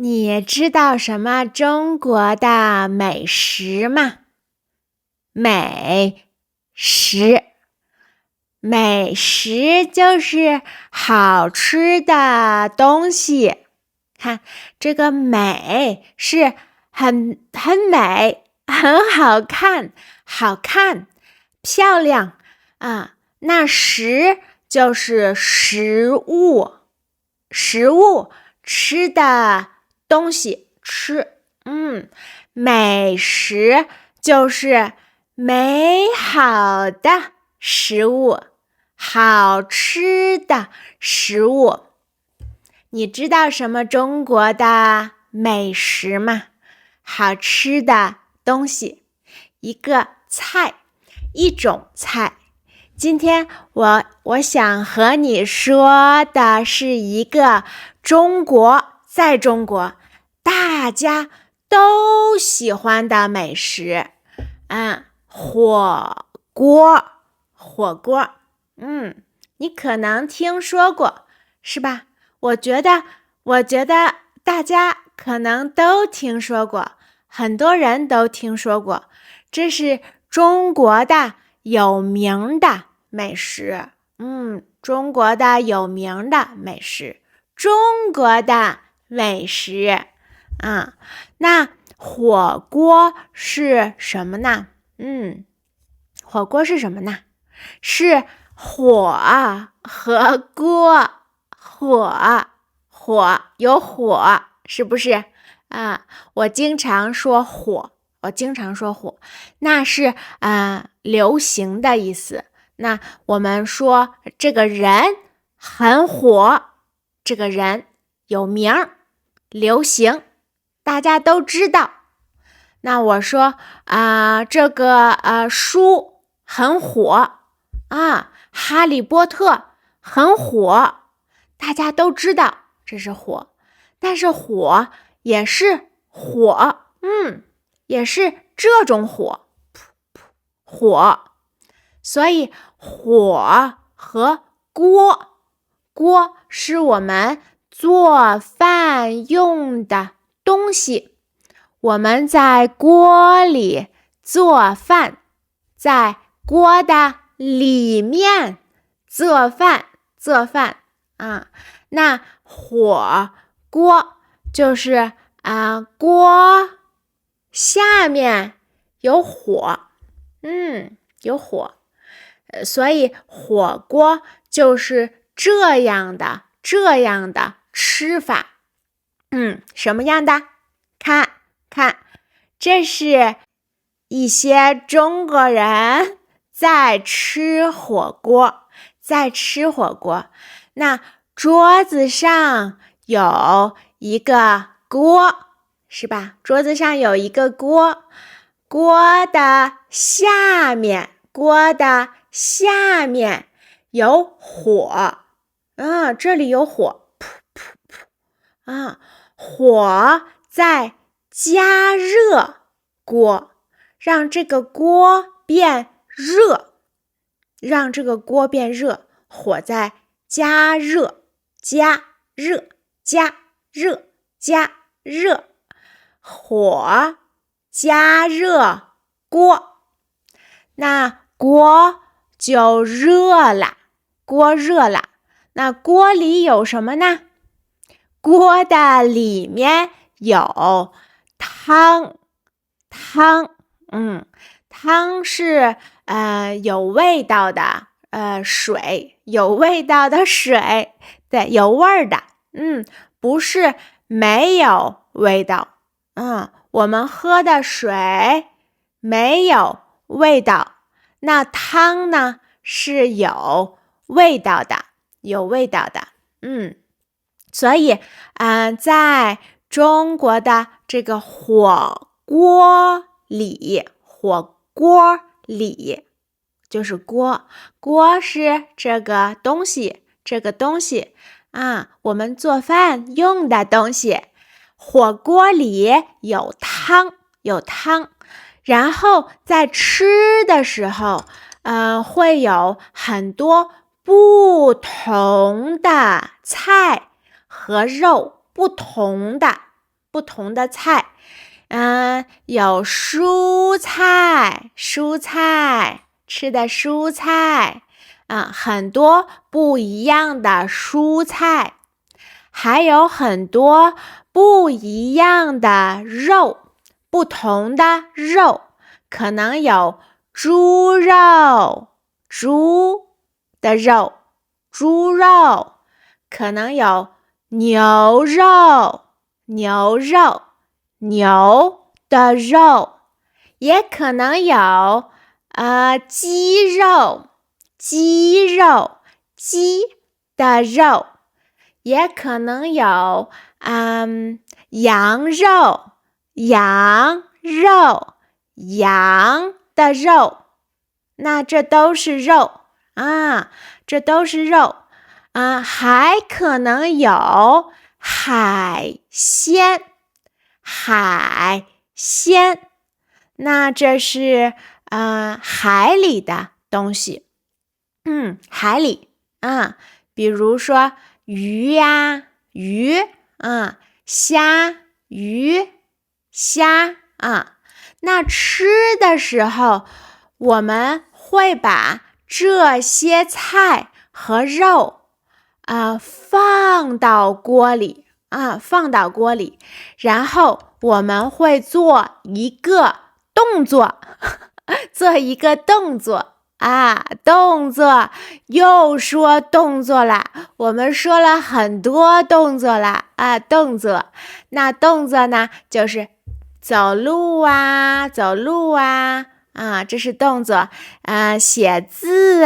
你知道什么中国的美食吗？美食，美食就是好吃的东西。看，这个美是很美，很好看，漂亮啊。那食就是食物，吃的东西，美食就是美好的食物，好吃的食物。你知道什么中国的美食吗？好吃的东西，一个菜，一种菜。今天我想和你说的是一个在中国大家都喜欢的美食，火锅，你可能听说过，是吧？我觉得大家可能都听说过，很多人都听说过，这是中国的有名的美食。中国的有名的美食，中国的美食那火锅是什么呢？火锅是什么呢？是火和锅，有火，是不是我经常说火，那是流行的意思。那我们说这个人很火，这个人有名，流行，大家都知道。那我说这个书很火哈利波特很火，大家都知道这是火，但是火也是火，也是这种火，火。所以火和锅是我们做饭用的东西。我们在锅里做饭，在锅的里面做饭那火锅就是锅下面有火，有火，所以火锅就是这样的吃法。什么样的？看，这是一些中国人在吃火锅。那桌子上有一个锅，是吧？桌子上有一个锅，锅的下面有火，这里有火，火在加热锅，让这个锅变热，火在加热，火加热锅，那锅就热了，那锅里有什么呢？锅的里面有汤是有味道的水，对，有味儿的，不是没有味道。我们喝的水没有味道，那汤呢是有味道的，所以在中国的这个火锅里就是锅是这个东西我们做饭用的东西。火锅里有汤，然后在吃的时候会有很多不同的菜和肉，不同的不同的菜，有蔬菜，吃的蔬菜，很多不一样的蔬菜，还有很多不一样的肉，不同的肉，可能有猪肉，猪的肉，猪肉，可能有牛肉，牛的肉，也可能有鸡肉，鸡的肉，也可能有羊肉，羊的肉，那这都是肉这都是肉还可能有海鲜，那这是海里的东西，海里比如说鱼虾那吃的时候，我们会把这些菜和肉放到锅里，然后我们会做一个动作，又说动作啦，我们说了很多动作啦那动作呢，就是走路这是动作写字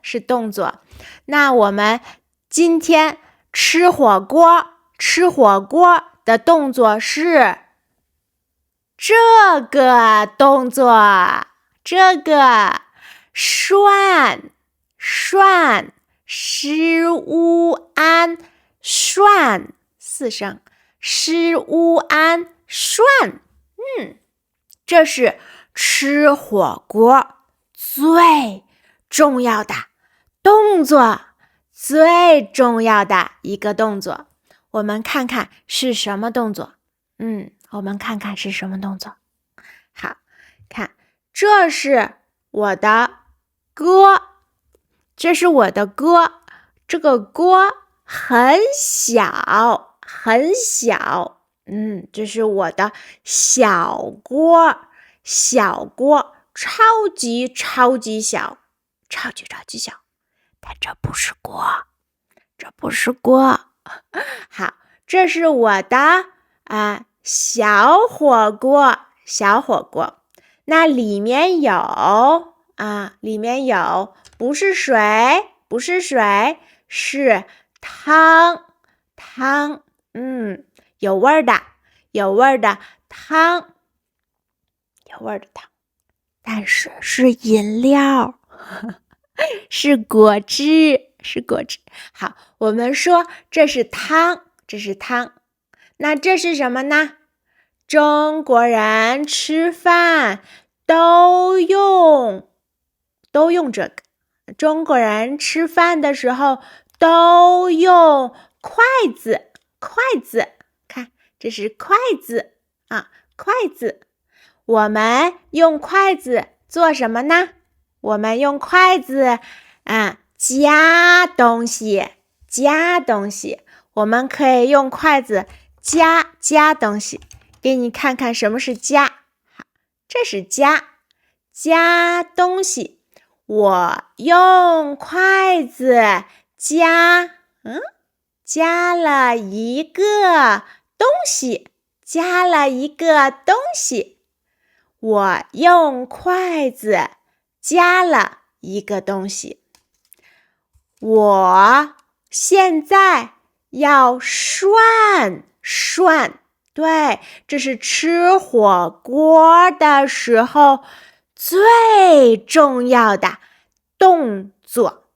是动作。那我们今天吃火锅的动作是这个动作，涮，诗乌安涮4声，诗乌安涮，这是吃火锅最重要的动作，最重要的一个动作。我们看看是什么动作？好，看，这是我的锅，这个锅很小，这是我的小锅，超级小，但这不是锅，好，这是我的小火锅，那里面有不是水，是汤，有味儿的汤，但是是饮料，是果汁。好，我们说这是汤，那这是什么呢？中国人吃饭都用这个，中国人吃饭的时候都用筷子，看，这是筷子我们用筷子做什么呢？我们用筷子夹东西，我们可以用筷子夹东西，给你看看什么是夹。好，这是夹东西，我用筷子夹了一个东西，我用筷子夹了一个东西。我现在要涮，对，这是吃火锅的时候最重要的动作。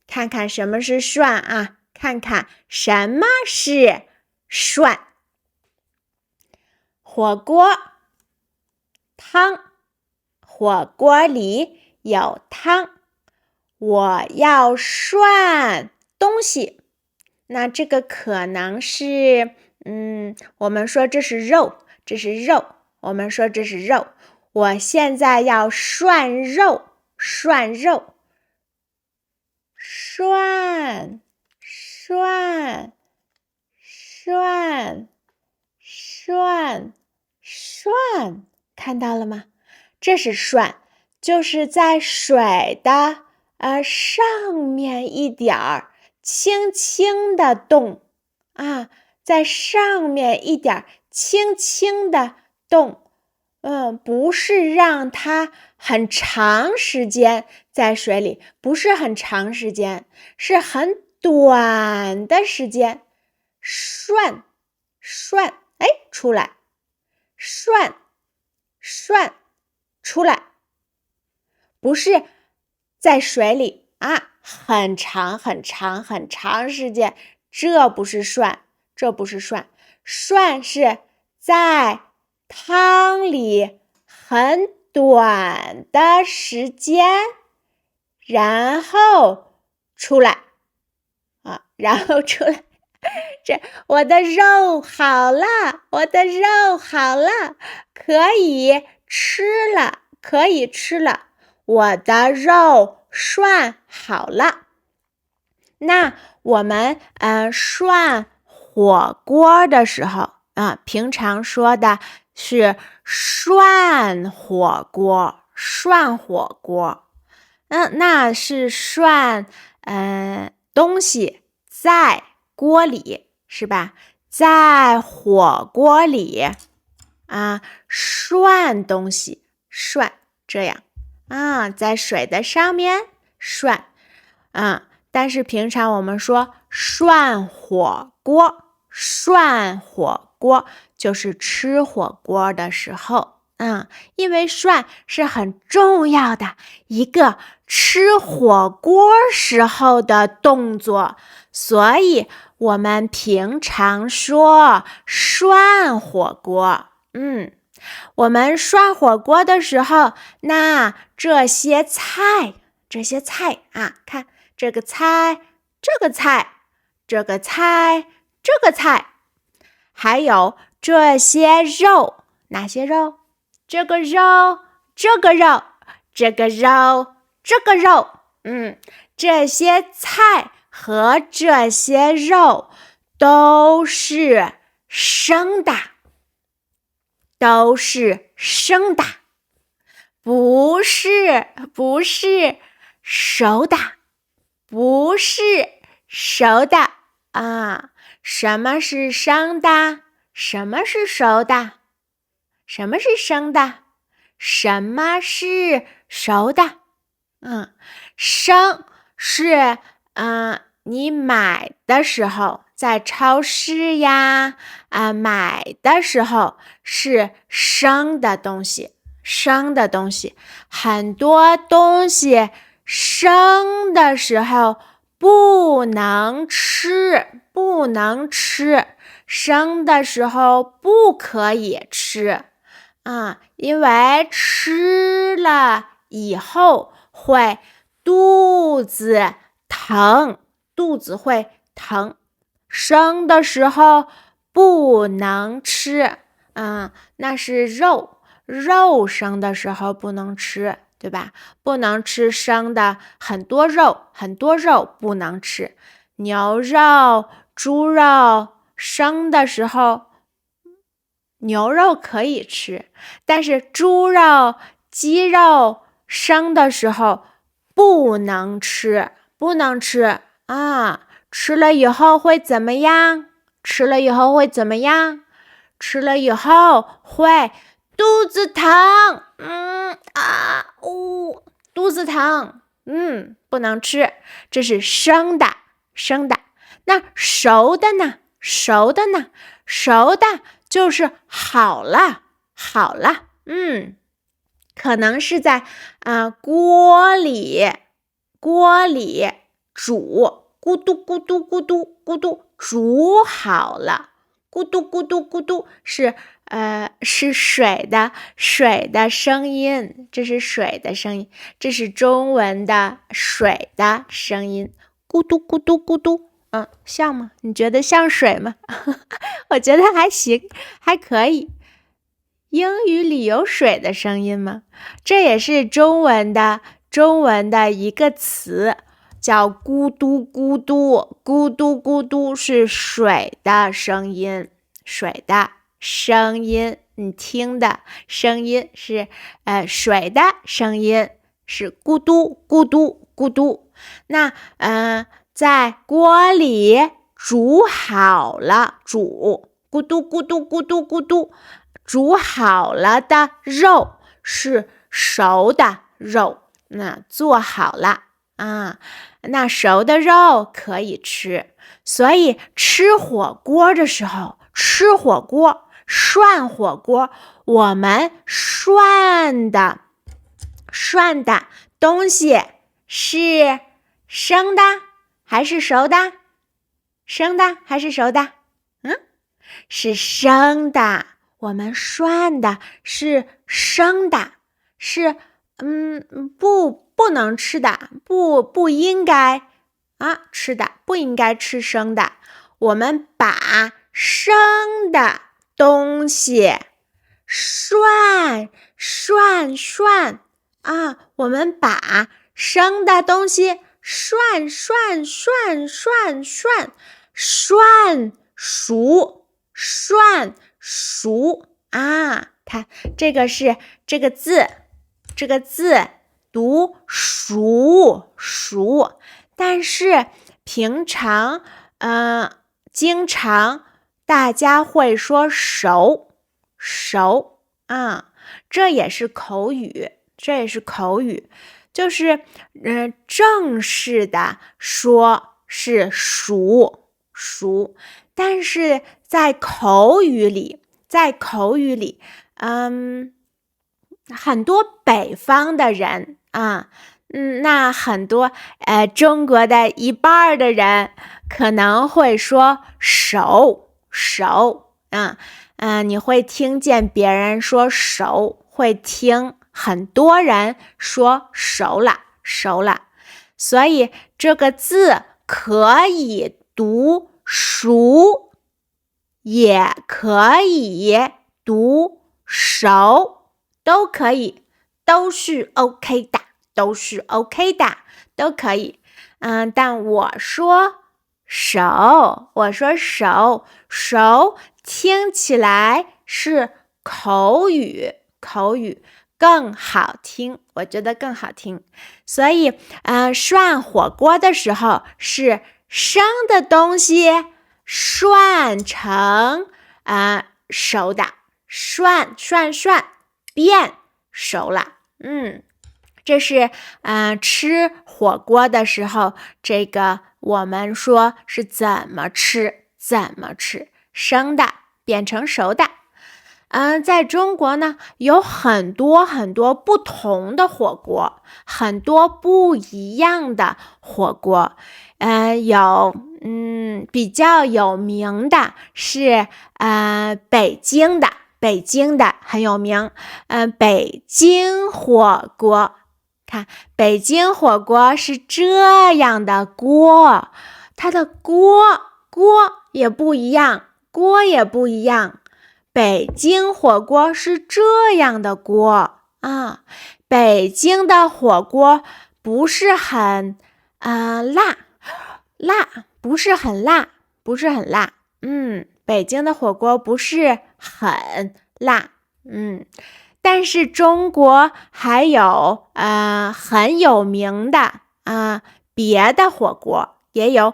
看看什么是涮火锅汤，火锅里有汤，我要涮东西，那这个可能是，我们说这是肉，这是肉，我们说这是肉。我现在要涮肉，涮肉，涮，涮，涮，涮，涮，看到了吗？这是涮，就是在水的上面一点儿，轻轻的动啊，在上面一点儿，轻轻的动。不是让它很长时间在水里，不是很长时间，是很短的时间。涮，涮，哎，出来，涮，涮，出来，不是在水里啊，很长很长很长时间，这不是涮，这不是涮，涮是在汤里很短的时间，然后出来啊，然后出来。我的肉好了，我的肉好了，可以吃了，可以吃了，我的肉涮好了。那我们涮火锅的时候啊，平常说的是涮火锅，涮火锅。那是涮东西在锅里，是吧？在火锅里啊，涮东西，涮这样啊，在水的上面涮啊。但是平常我们说涮火锅，涮火锅就是吃火锅的时候，因为涮是很重要的一个吃火锅时候的动作，所以我们平常说涮火锅。我们涮火锅的时候，那这些菜啊，看这个菜，这个菜，这个菜，这个菜，还有这些肉，哪些肉？这个肉，这个肉，这个肉，这个肉，这些菜和这些肉都是生的，都是生的，不是熟的，不是熟的啊。什么是生的？什么是熟的？什么是生的？什么是熟的？生是你买的时候，在超市呀买的时候是生的东西，生的东西。很多东西生的时候不能吃，不能吃，生的时候不可以吃因为吃了以后会肚子疼，肚子会疼。生的时候不能吃那是肉，肉生的时候不能吃，对吧？不能吃生的，很多肉不能吃。牛肉、猪肉生的时候，牛肉可以吃，但是猪肉、鸡肉生的时候不能吃，不能吃吃了以后会怎么样？吃了以后会怎么样？吃了以后会肚子疼，肚子疼，不能吃，这是生的，生的。那熟的呢？熟的呢？熟的就是好了，好了，可能是在锅里煮，咕嘟咕嘟咕嘟咕嘟，煮好了，咕嘟咕嘟咕嘟是水的声音，这是水的声音，这是中文的水的声音，咕嘟咕嘟咕嘟像吗？你觉得像水吗？我觉得还行，还可以。英语里有水的声音吗？这也是中文的一个词，叫咕嘟咕嘟，咕嘟咕嘟是水的声音，水的声音，你听的声音是水的声音是咕嘟咕嘟咕嘟。那在锅里煮好了，咕嘟咕嘟咕嘟咕嘟，煮好了的肉是熟的肉，那做好了啊，那熟的肉可以吃。所以吃火锅的时候，涮火锅，我们涮的东西是生的还是熟的？生的还是熟的？是生的。我们涮的是生的，是不能吃的，不应该吃的，不应该吃生的。我们把生的东西涮我们把生的东西涮熟看这个是这个字读熟，但是平常经常大家会说熟这也是口语，就是正式的说是熟，但是在口语里很多北方的人那很多中国的一半的人可能会说熟你会听见别人说熟，会听很多人说熟了，所以这个字可以读熟，也可以读熟，都可以，都是 OK 的，都可以。但我说熟听起来是口语更好听，我觉得更好听。所以涮火锅的时候是生的东西涮成熟的，涮变熟了。这是吃火锅的时候，这个我们说是怎么吃，生的变成熟的。在中国呢，有很多不同的火锅，很多不一样的火锅。有比较有名的是北京的很有名，北京火锅。看，北京火锅是这样的锅，它的锅也不一样，北京火锅是这样的锅北京的火锅不是很辣，不是很辣。北京的火锅不是很辣。但是中国还有很有名的别的火锅，也有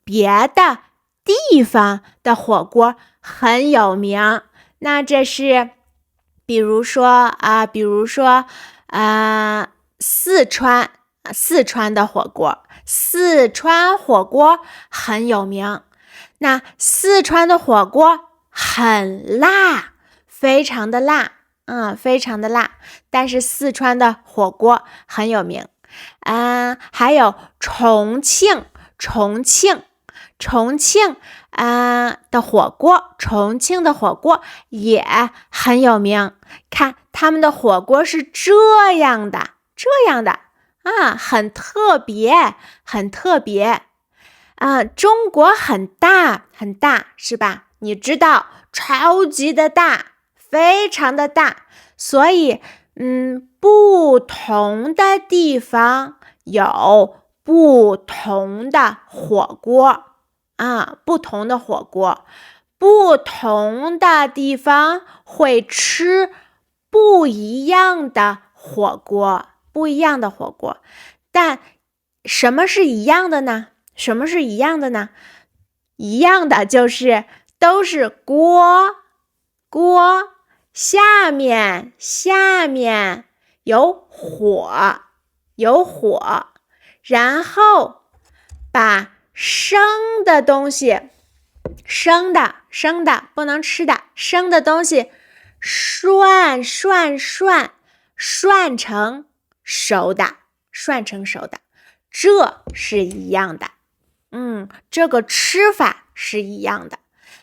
别的地方的火锅很有名。那这是比如说四川的火锅，四川火锅很有名。那四川的火锅很辣，非常的辣，但是四川的火锅很有名。还有重庆的火锅也很有名。看他们的火锅是这样的很特别。中国很大很大，是吧？你知道，超级的大，非常的大，所以不同的地方有不同的火锅不同的火锅，不同的地方会吃不一样的火锅，不一样的火锅。但什么是一样的呢？什么是一样的呢？一样的就是都是锅，下面有火，然后把生的东西，生的不能吃的，生的东西涮成熟的，这是一样的。这个吃法是一样的，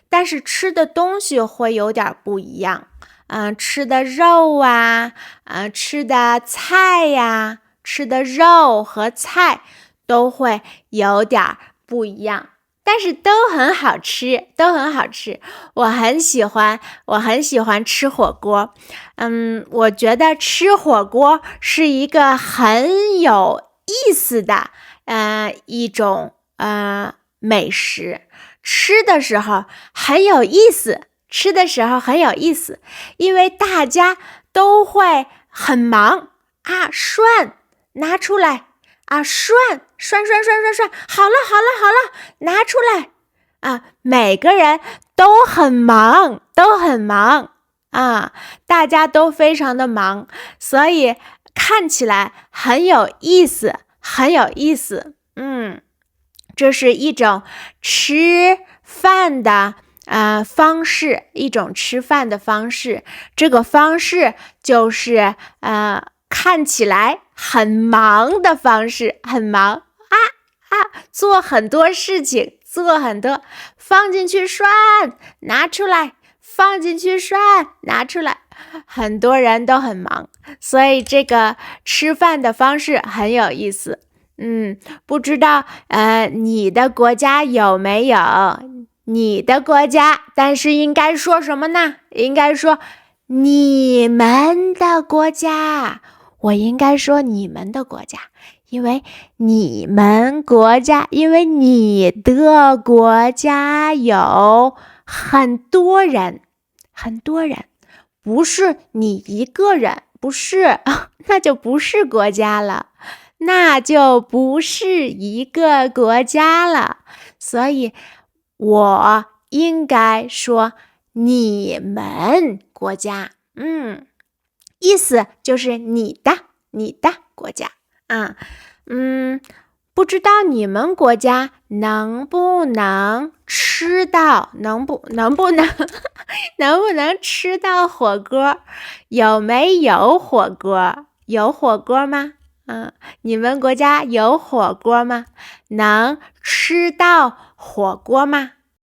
但是吃的东西会有点不一样。吃的肉吃的菜呀，吃的肉和菜都会有点不一样，但是都很好吃，我很喜欢吃火锅。我觉得吃火锅是一个很有意思的一种美食，吃的时候很有意思，因为大家都会很忙涮，拿出来涮，好了，拿出来每个人都很忙大家都非常的忙，所以看起来很有意思。这是一种吃饭的方式，这个方式就是看起来很忙的方式，做很多事情，放进去涮，拿出来，很多人都很忙，所以这个吃饭的方式很有意思。不知道你的国家有没有你的国家，但是应该说什么呢？应该说你们的国家，我应该说你们的国家，因为你的国家有很多人，不是你一个人，不是，那就不是国家了，那就不是一个国家了，所以我应该说你们国家，意思就是你的国家不知道你们国家能不能吃到吃到火锅？有没有火锅？有火锅吗？你们国家有火锅吗？能吃到火锅吗？